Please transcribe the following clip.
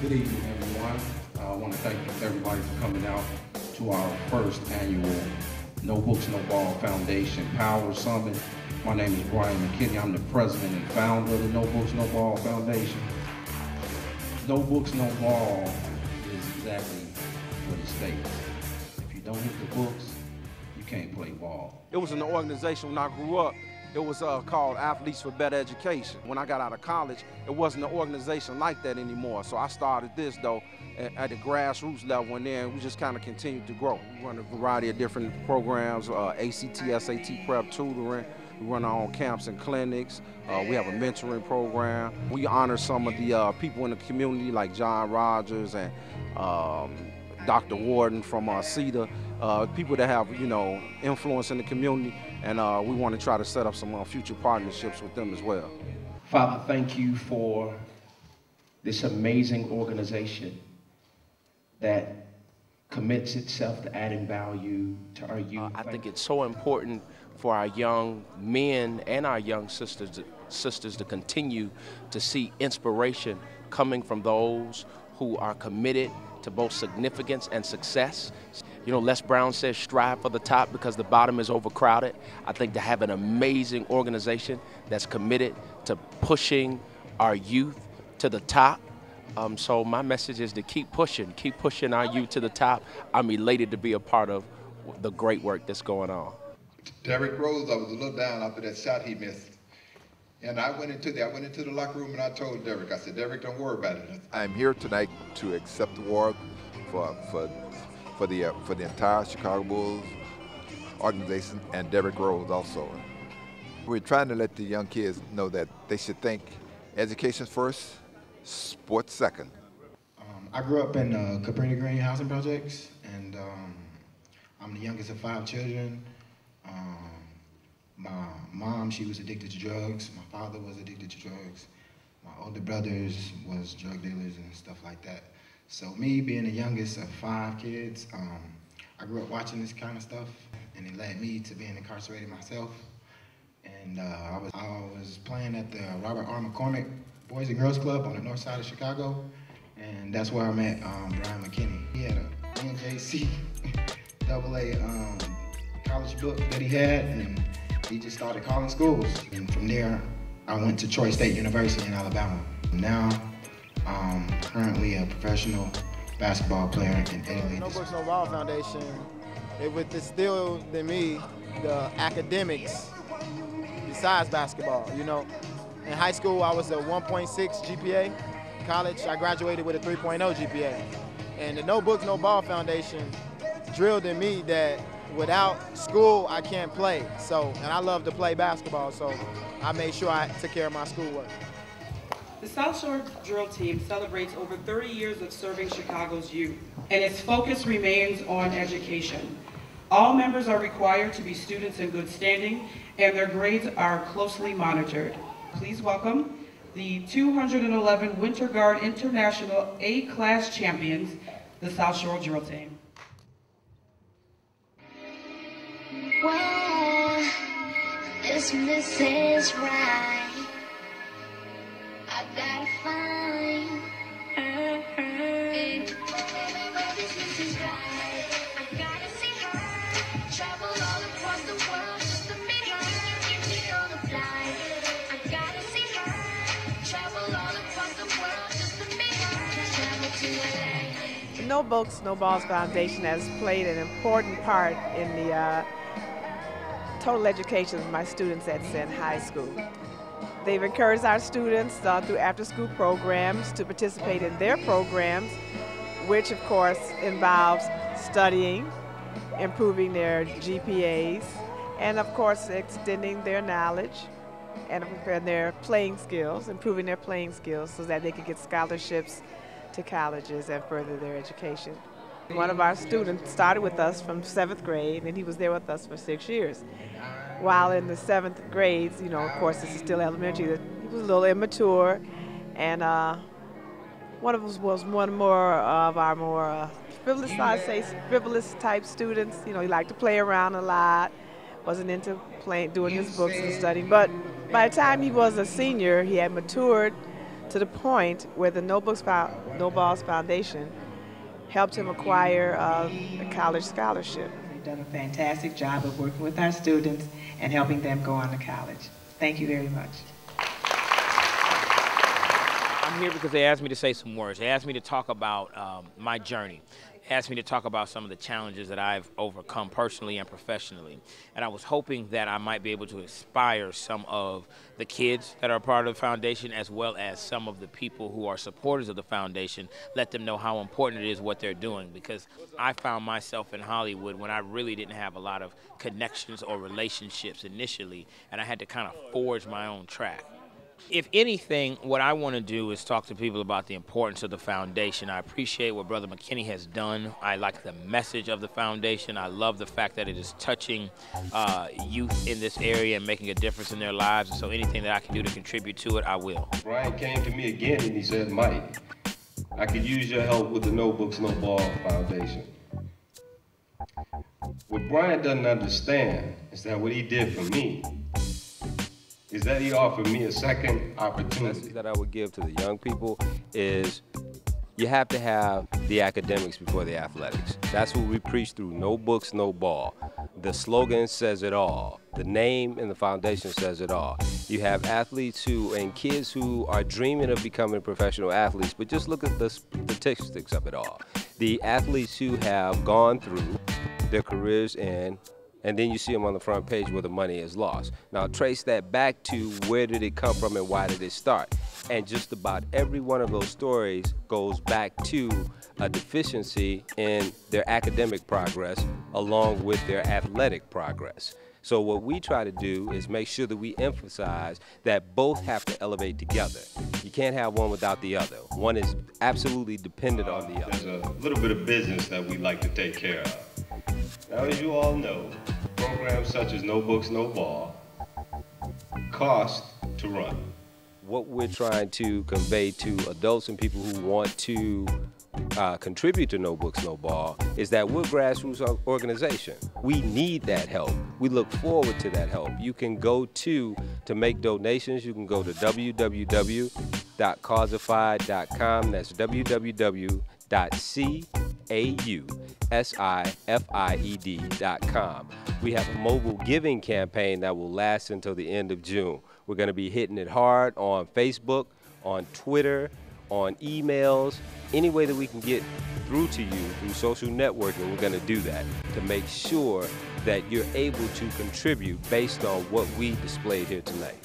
Good evening, everyone. I want to thank everybody for coming out to our first annual No Books, No Ball Foundation Power Summit. My name is Brian McKinney. I'm the president and founder of the No Books, No Ball Foundation. No Books, No Ball is exactly what it states. If you don't hit the books, you can't play ball. It was an organization when I grew up. It was called Athletes for Better Education. When I got out of college, it wasn't an organization like that anymore. So I started this, though, at the grassroots level, and then we just kind of continued to grow. We run a variety of different programs, ACT, SAT prep tutoring. We run our own camps and clinics. We have a mentoring program. We honor some of the people in the community like John Rogers and Dr. Warden from CETA, people that have, influence in the community, and we want to try to set up some future partnerships with them as well. Father, thank you for this amazing organization that commits itself to adding value to our youth. I think it's so important for our young men and our young sisters to continue to see inspiration coming from those who are committed to both significance and success. Les Brown says strive for the top because the bottom is overcrowded. I think to have an amazing organization that's committed to pushing our youth to the top. So my message is to keep pushing our youth to the top. I'm elated to be a part of the great work that's going on. Derrick Rose, I was a little down after that shot he missed. And I went into the locker room and I told Derrick, I said, Derrick, don't worry about it. I'm here tonight to accept the award for the entire Chicago Bulls organization and Derrick Rose also. We're trying to let the young kids know that they should think education first, sports second. I grew up in Cabrini Green housing projects, and I'm the youngest of 5 children. My mom, she was addicted to drugs. My father was addicted to drugs. My older brothers was drug dealers and stuff like that. So me being the youngest of 5 kids, I grew up watching this kind of stuff, and it led me to being incarcerated myself. And I was playing at the Robert R. McCormick Boys and Girls Club on the north side of Chicago, and that's where I met Brian McKinney. He had a NJC AA college book that he had, and he just started calling schools. And from there, I went to Troy State University in Alabama. Now, I'm currently a professional basketball player in Italy. No Books, No Ball Foundation, it would instill in me the academics besides basketball, In high school, I was a 1.6 GPA. College, I graduated with a 3.0 GPA. And the No Books, No Ball Foundation drilled in me that without school, I can't play. And I love to play basketball, so I made sure I took care of my schoolwork. The South Shore Drill Team celebrates over 30 years of serving Chicago's youth, and its focus remains on education. All members are required to be students in good standing, and their grades are closely monitored. Please welcome the 211 Winter Guard International A-Class champions, the South Shore Drill Team. Well, this is right. I gotta find her. This is right. I gotta see her. Travel all across the world just to meet her. Get on the flight. I gotta see her. Travel all across the world just to meet her. Travel to LA. The No Books, No Balls Foundation has played an important part in the total education of my students at Senn High School. They've encouraged our students through after-school programs to participate in their programs, which of course involves studying, improving their GPAs, and of course extending their knowledge and their playing skills, improving their playing skills so that they can get scholarships to colleges and further their education. One of our students started with us from 7th grade, and he was there with us for 6 years. While in the 7th grades, of course, this is still elementary, he was a little immature, and one of us was one more of our more frivolous type students. He liked to play around a lot, wasn't into doing his books and studying. But by the time he was a senior, he had matured to the point where the No Balls Foundation helped him acquire a college scholarship. They've done a fantastic job of working with our students and helping them go on to college. Thank you very much. I'm here because they asked me to say some words. They asked me to talk about my journey. Asked me to talk about some of the challenges that I've overcome personally and professionally. And I was hoping that I might be able to inspire some of the kids that are part of the foundation, as well as some of the people who are supporters of the foundation, let them know how important it is what they're doing. Because I found myself in Hollywood when I really didn't have a lot of connections or relationships initially, and I had to kind of forge my own track. If anything, what I want to do is talk to people about the importance of the foundation. I appreciate what Brother McKinney has done. I like the message of the foundation. I love the fact that it is touching youth in this area and making a difference in their lives. And so anything that I can do to contribute to it, I will. Brian came to me again and he said, Mike, I could use your help with the No Books, No Ball Foundation. What Brian doesn't understand is that what he did for me is that he offered me a second opportunity. The message that I would give to the young people is you have to have the academics before the athletics. That's what we preach through No Books, No Ball. The slogan says it all. The name and the foundation says it all. You have athletes and kids who are dreaming of becoming professional athletes, but just look at the statistics of it all. The athletes who have gone through their careers and then you see them on the front page where the money is lost. Now trace that back to where did it come from and why did it start? And just about every one of those stories goes back to a deficiency in their academic progress along with their athletic progress. So what we try to do is make sure that we emphasize that both have to elevate together. You can't have one without the other. One is absolutely dependent on the other. There's a little bit of business that we like to take care of. Now, as you all know, programs such as No Books, No Ball cost to run. What we're trying to convey to adults and people who want to contribute to No Books, No Ball is that we're a grassroots organization. We need that help. We look forward to that help. You can go to make donations, you can go to www.causifyd.com. That's www.causifid.com. We have a mobile giving campaign that will last until the end of June. We're going to be hitting it hard on Facebook, on Twitter, on emails, any way that we can get through to you through social networking, we're going to do that to make sure that you're able to contribute based on what we displayed here tonight.